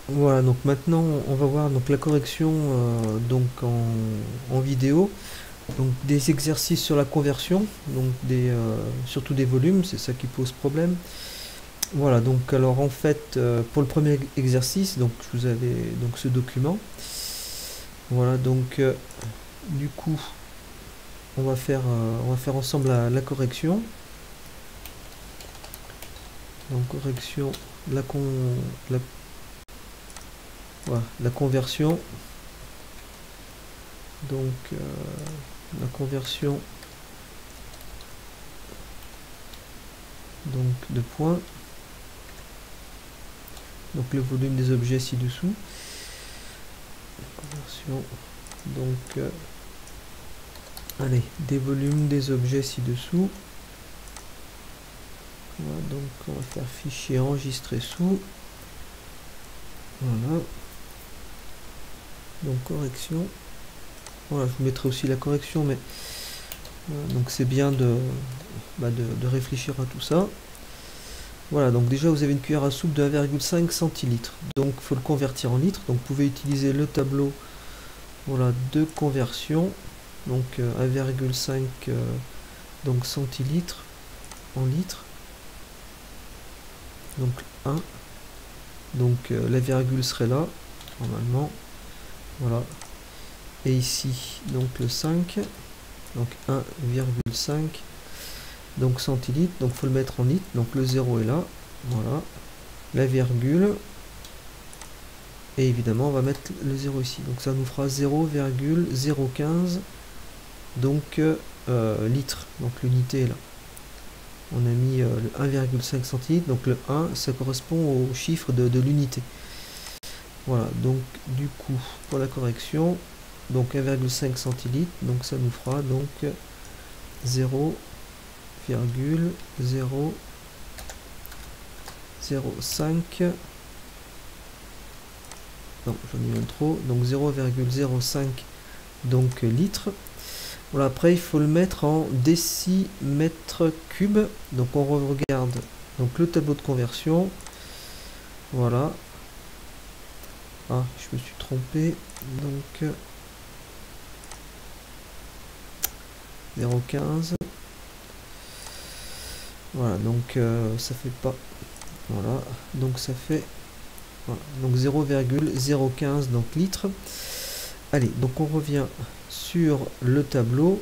Voilà, donc maintenant on va voir donc la correction donc en vidéo, donc des exercices sur la conversion, donc surtout des volumes, c'est ça qui pose problème. Voilà, donc alors en fait pour le premier exercice, donc je vous avais donc ce document. Voilà, donc du coup on va faire ensemble la correction. Donc correction, la voilà, la conversion. Donc la conversion donc de points. Donc le volume des objets ci-dessous. Conversion. Donc allez, des volumes des objets ci-dessous. Voilà, donc on va faire fichier enregistré sous. Voilà. Donc correction. Voilà, je vous mettrai aussi la correction, mais voilà, donc c'est bien de réfléchir à tout ça. Voilà, donc déjà vous avez une cuillère à soupe de 1,5 centilitres. Donc il faut le convertir en litres. Donc vous pouvez utiliser le tableau voilà, de conversion. Donc 1,5 donc centilitres en litres. Donc 1. Donc la virgule serait là, normalement. Voilà. Et ici, donc le 5. Donc 1,5. Donc centilitres. Donc il faut le mettre en litres. Donc le 0 est là. Voilà. La virgule. Et évidemment, on va mettre le 0 ici. Donc ça nous fera 0,015 donc litres. Donc l'unité est là. On a mis le 1,5 centilitres. Donc le 1, ça correspond au chiffre de l'unité. Voilà, donc du coup, pour la correction, donc 1,5 centilitres. Donc ça nous fera donc 0,005. Non, j'en ai un trop. Donc 0,05 donc litres. Voilà, après il faut le mettre en décimètres cubes. Donc on regarde donc le tableau de conversion. Voilà. Ah, je me suis trompé. Donc 0,15. Voilà, donc ça fait pas. Voilà, donc ça fait voilà, donc 0,015 donc litres. Allez, donc on revient sur le tableau.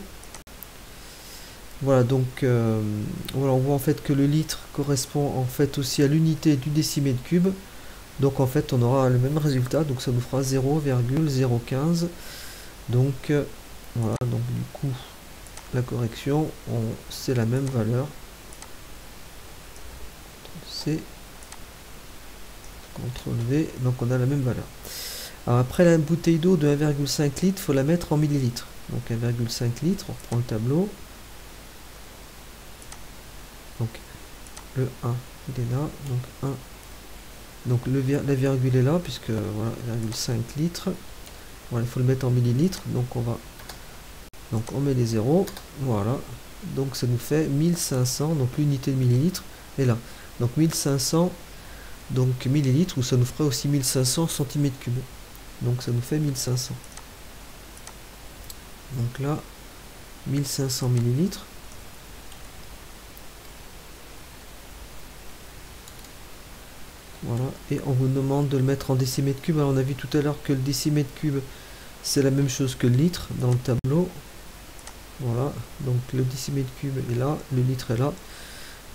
Voilà, donc voilà, on voit en fait que le litre correspond en fait aussi à l'unité du décimètre cube. Donc en fait on aura le même résultat, donc ça nous fera 0,015. Donc voilà, donc du coup la correction, c'est la même valeur. C'est CTRL V, donc on a la même valeur. Alors après la bouteille d'eau de 1,5 litre, il faut la mettre en millilitres. Donc 1,5 litres, on reprend le tableau. Donc le 1, il est là, donc 1. Donc la virgule est là, puisque voilà, 1,5 litres. Voilà, il faut le mettre en millilitres, donc on met les zéros, voilà. Donc ça nous fait 1500, donc l'unité de millilitres est là. Donc 1500 donc millilitres, ou ça nous ferait aussi 1500 centimètres cubes. Donc ça nous fait 1500. Donc là, 1500 millilitres. Voilà, et on vous demande de le mettre en décimètres cubes. Alors on a vu tout à l'heure que le décimètre cube, c'est la même chose que le litre dans le tableau. Voilà, donc le décimètre cube est là, le litre est là.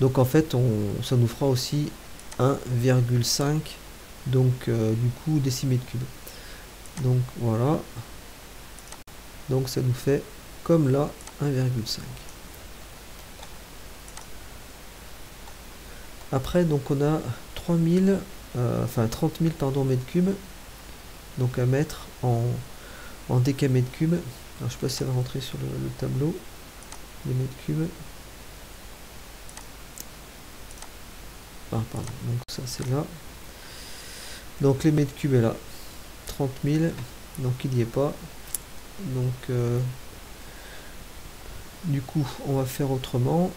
Donc en fait, ça nous fera aussi 1,5 donc du coup décimètre cube. Donc voilà, donc ça nous fait comme là 1,5. Après donc on a 3000 30 000 pardon, mètres cubes donc à mettre en décamètres cubes. Alors je sais pas si elle va rentrer sur le tableau les mètres cubes. Ah pardon, donc ça c'est là. Donc les mètres cubes est là, 30 000, donc il n'y est pas. Donc du coup on va faire autrement.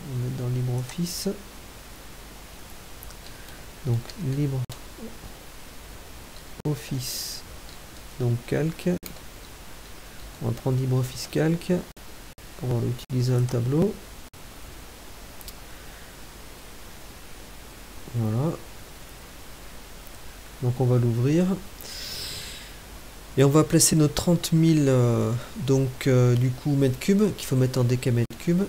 On est dans LibreOffice. Donc libre LibreOffice, donc calque. On va prendre LibreOffice calque pour utiliser un tableau. Voilà. Donc on va l'ouvrir. Et on va placer nos 30 000 du coup mètres cubes qu'il faut mettre en décamètres cubes.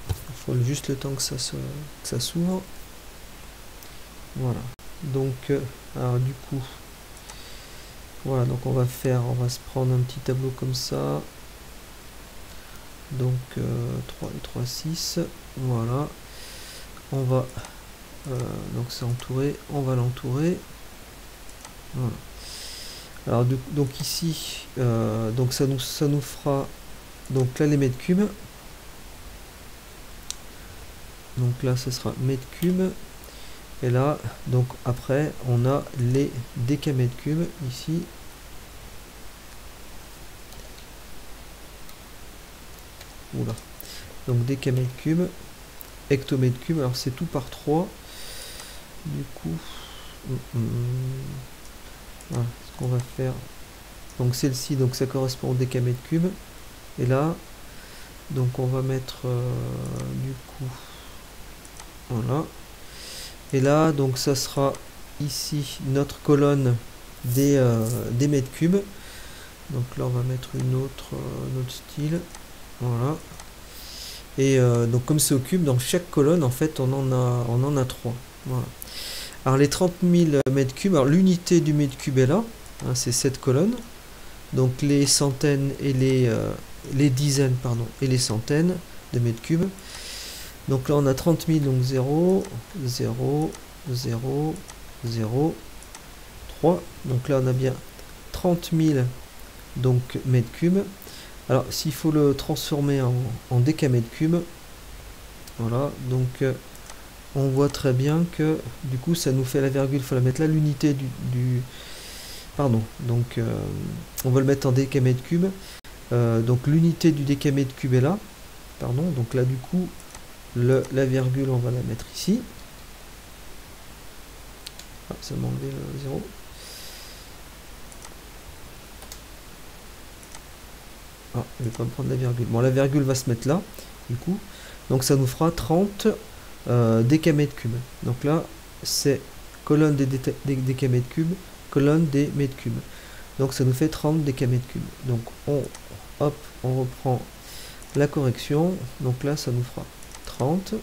Il faut juste le temps que ça s'ouvre. Voilà. Donc alors du coup voilà, donc on va se prendre un petit tableau comme ça. Donc 3 et 3, 6. Voilà. On va donc c'est entouré, on va l'entourer. Voilà. Alors donc ici donc ça nous fera donc là les mètres cubes. Donc là ce sera mètres cubes. Et là donc après on a les décamètres cubes ici. Oula. Donc décamètres cubes, hectomètres cubes, alors c'est tout par 3. Du coup voilà ce qu'on va faire. Donc celle-ci, donc ça correspond au décamètre cube. Et là, donc on va mettre du coup voilà. Et là, donc ça sera ici notre colonne des mètres cubes. Donc là on va mettre une autre style. Voilà. Et donc comme c'est au cube, dans chaque colonne en fait on en a 3. Voilà. Alors les 30 000 mètres cubes, alors l'unité du mètre cube est là, hein, c'est cette colonne. Donc les centaines et les dizaines pardon et les centaines de mètres cubes. Donc là on a 30 000, donc 0, 0, 0, 0, 3. Donc là on a bien 30 000 donc mètres cubes. Alors s'il faut le transformer en décamètres cubes, voilà, donc on voit très bien que du coup ça nous fait la virgule, il faut la mettre là, l'unité du pardon, donc on va le mettre en décamètres cubes. Donc l'unité du décamètre cube est là, pardon, donc là du coup la virgule on va la mettre ici. Ah, ça m'a enlevé le 0. Ah, je vais pas me prendre la virgule. Bon, la virgule va se mettre là, du coup. Donc ça nous fera 30 décamètres cubes. Donc là, c'est colonne des décamètres cubes, colonne des mètres cubes. Donc ça nous fait 30 décamètres cubes. Donc on reprend la correction. Donc là, ça nous fera 30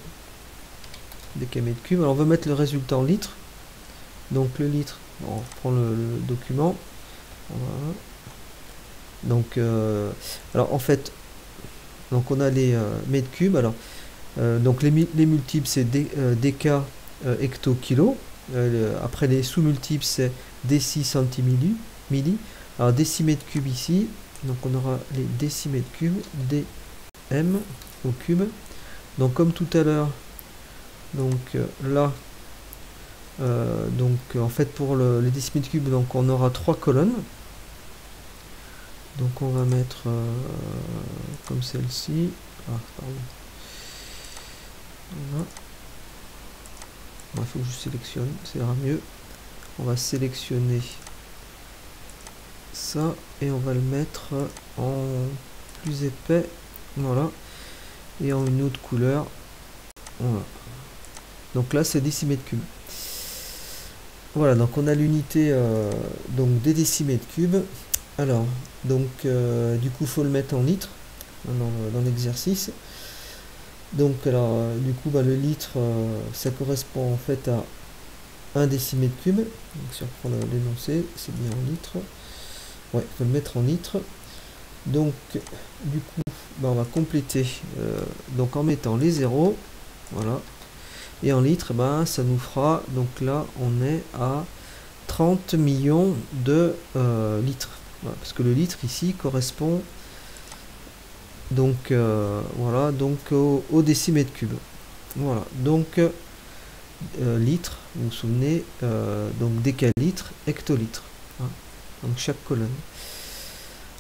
décamètres cubes. Alors on va mettre le résultat en litres. Donc le litre, on reprend le document. Voilà. Donc alors en fait, donc on a les mètres cubes. Alors donc les multiples c'est dk, hecto, kilo. Après les sous-multiples c'est déci, centimilli, milli. Alors décimètres cubes ici, donc on aura les décimètres cubes, dm au cube. Donc comme tout à l'heure, donc là, donc en fait pour les décimètres cubes, donc on aura 3 colonnes. Donc on va mettre comme celle-ci. Ah, pardon. Voilà. Il faut que je sélectionne, ça ira mieux. On va sélectionner ça et on va le mettre en plus épais. Voilà. Et en une autre couleur. Voilà. Donc là c'est décimètres cubes. Voilà, donc on a l'unité donc des décimètres cubes. Alors, donc du coup, il faut le mettre en litres dans l'exercice. Donc, alors, du coup, le litre, ça correspond en fait à 1 décimètre cube. Donc, si on reprend l'énoncé, c'est bien en litres. Ouais, il faut le mettre en litres. Donc, du coup, on va compléter donc en mettant les zéros. Voilà. Et en litres, ça nous fera, donc là, on est à 30 millions de litres. Voilà, parce que le litre ici correspond donc voilà, donc au décimètre cube. Voilà, donc litre, vous vous souvenez, donc décalitre, hectolitre, hein, donc chaque colonne.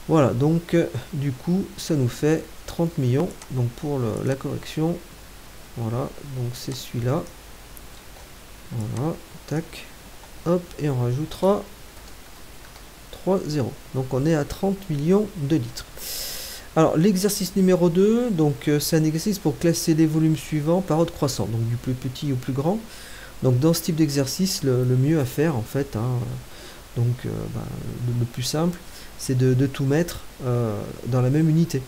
Voilà, donc du coup ça nous fait 30 millions. Donc pour la correction, voilà, donc c'est celui-là. Voilà, tac. hop, et on rajoutera 3 zéros. Donc on est à 30 millions de litres. Alors l'exercice numéro 2, donc c'est un exercice pour classer les volumes suivants par ordre croissant, donc du plus petit au plus grand. Donc dans ce type d'exercice, le mieux à faire en fait, hein, donc le plus simple, c'est de tout mettre dans la même unité.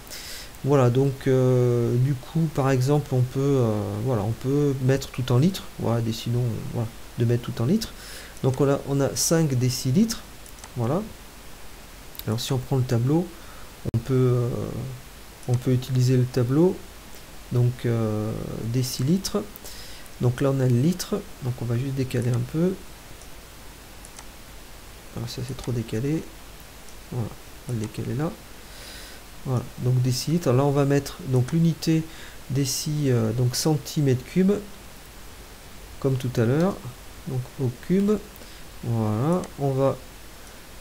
Voilà, donc du coup, par exemple, on peut, voilà, on peut mettre tout en litres. Voilà, décidons, voilà, de mettre tout en litres. Donc on a 5 décilitres. Voilà. Alors si on prend le tableau, on peut utiliser le tableau. Donc décilitres. Donc là on a le litre. Donc on va juste décaler un peu. Alors ça c'est trop décalé. Voilà, on va le décaler là. Voilà, donc décilitres. Alors là on va mettre donc l'unité déci, donc centimètres cubes, comme tout à l'heure. Donc au cube. Voilà, on va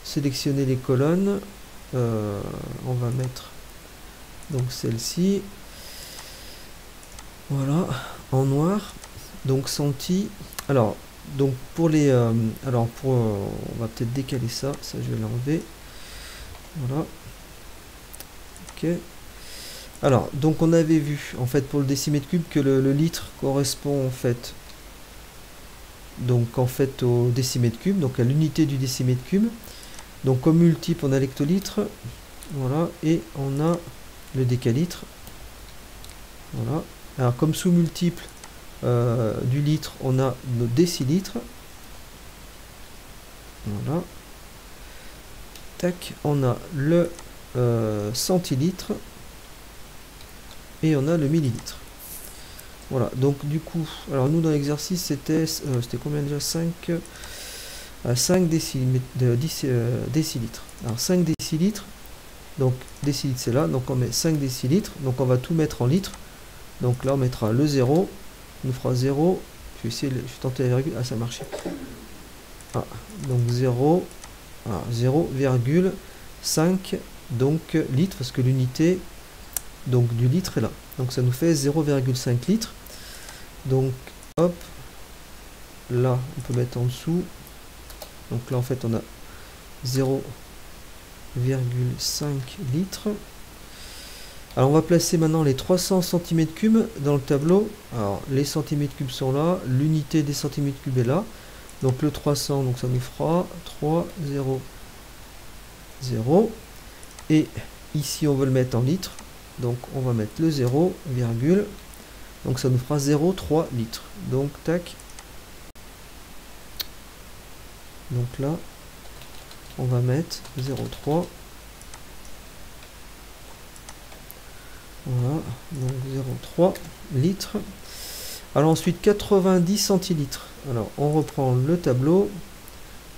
sélectionner les colonnes. On va mettre donc celle-ci. Voilà, en noir. Donc centi. Alors, donc pour les, on va peut-être décaler ça. Ça je vais l'enlever. Voilà. Ok. Alors, donc on avait vu en fait pour le décimètre cube que le litre correspond en fait au décimètre cube, donc à l'unité du décimètre cube. Donc comme multiple on a l'hectolitre, voilà, et on a le décalitre. Voilà. Alors comme sous-multiple du litre, on a nos décilitres. Voilà. Tac, on a le centilitre et on a le millilitre. Voilà, donc du coup, alors nous dans l'exercice c'était combien déjà? 5 décilitres. Alors 5 décilitres, donc décilitres c'est là, donc on met 5 décilitres, donc on va tout mettre en litres. Donc là on mettra le 0, on nous fera 0, je vais essayer, je vais tenter la virgule, ah ça a marché. Ah, donc 0, ah, 0,5 donc litres, parce que l'unité donc du litre est là. Donc ça nous fait 0,5 litres. Donc hop, là on peut mettre en dessous. Donc là en fait on a 0,5 litres. Alors on va placer maintenant les 300 cm3 dans le tableau. Alors les centimètres cubes sont là, l'unité des centimètres cubes est là. Donc le 300, donc ça nous fera 3, 0, 0. Et ici on veut le mettre en litres. Donc on va mettre le 0, virgule. Donc ça nous fera 0,3 litres. Donc tac. Donc là, on va mettre 0,3. Voilà, donc 0,3 litres. Alors ensuite 90 centilitres. Alors on reprend le tableau.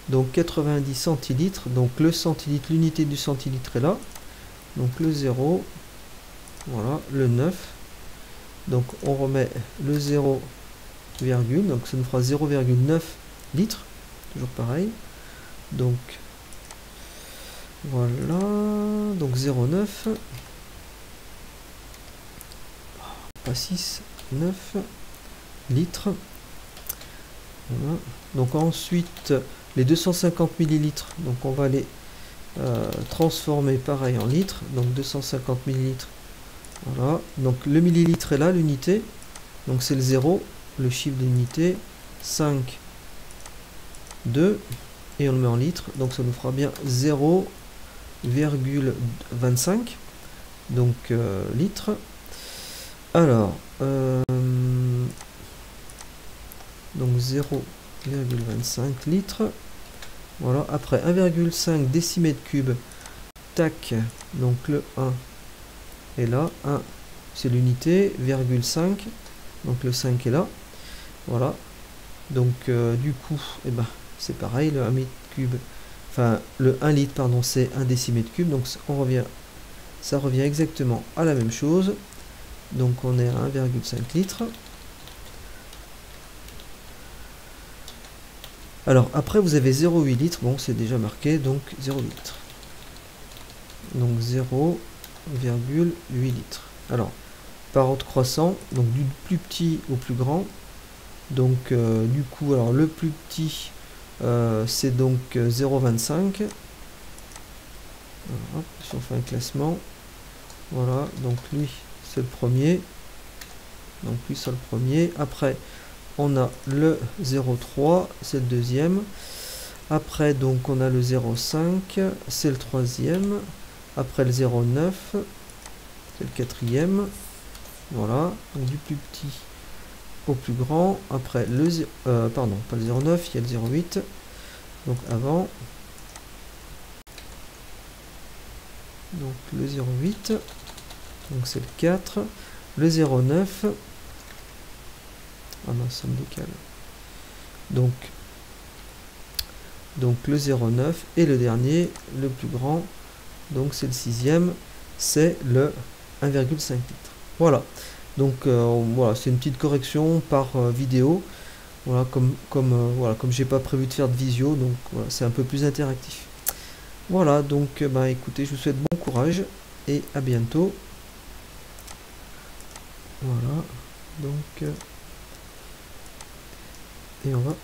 Donc 90 centilitres. Donc le centilitre, l'unité du centilitre est là. Donc le 0. Voilà, le 9. Donc on remet le 0, virgule, donc ça nous fera 0,9 litres. Toujours pareil. Donc voilà, donc 0,9. Pas 6, 9 litres. Voilà. Donc ensuite les 250 millilitres, donc on va les transformer pareil en litres. Donc 250 millilitres. Voilà, donc le millilitre est là, l'unité, donc c'est le 0, le chiffre d'unité, 5, 2, et on le met en litres, donc ça nous fera bien 0,25, donc litres. Alors, donc 0,25 litres, voilà, après 1,5 décimètre cube, tac, donc le 1. Et là, 1, c'est l'unité, virgule 5, donc le 5 est là, voilà, donc du coup, eh ben, c'est pareil, le 1 mètre cube, enfin, le 1 litre, pardon, c'est 1 décimètre cube, donc ça revient exactement à la même chose, donc on est à 1,5 litres. Alors, après, vous avez 0,8 litres, bon, c'est déjà marqué, donc 0,8 litres, donc 0,8 litres. Alors, par ordre croissant, donc du plus petit au plus grand. Donc, du coup, alors le plus petit, c'est donc 0,25. Voilà, si on fait un classement, voilà, donc lui c'est le premier, donc lui c'est le premier. Après on a le 0,3, c'est le deuxième. Après donc on a le 0,5, c'est le troisième. Après le 0,9, c'est le quatrième. Voilà, donc du plus petit au plus grand. Après le pardon, pas le 0,9, il y a le 0,8. Donc avant, donc le 0,8, donc c'est le 4, le 0,9, ah non, ça me décale. Donc le 0,9 et le dernier, le plus grand, donc c'est le sixième, c'est le 1,5 litres. Voilà, donc voilà, c'est une petite correction par vidéo. Voilà, voilà, comme j'ai pas prévu de faire de visio, donc voilà, c'est un peu plus interactif. Voilà, donc bah écoutez, je vous souhaite bon courage et à bientôt. Voilà, donc et on va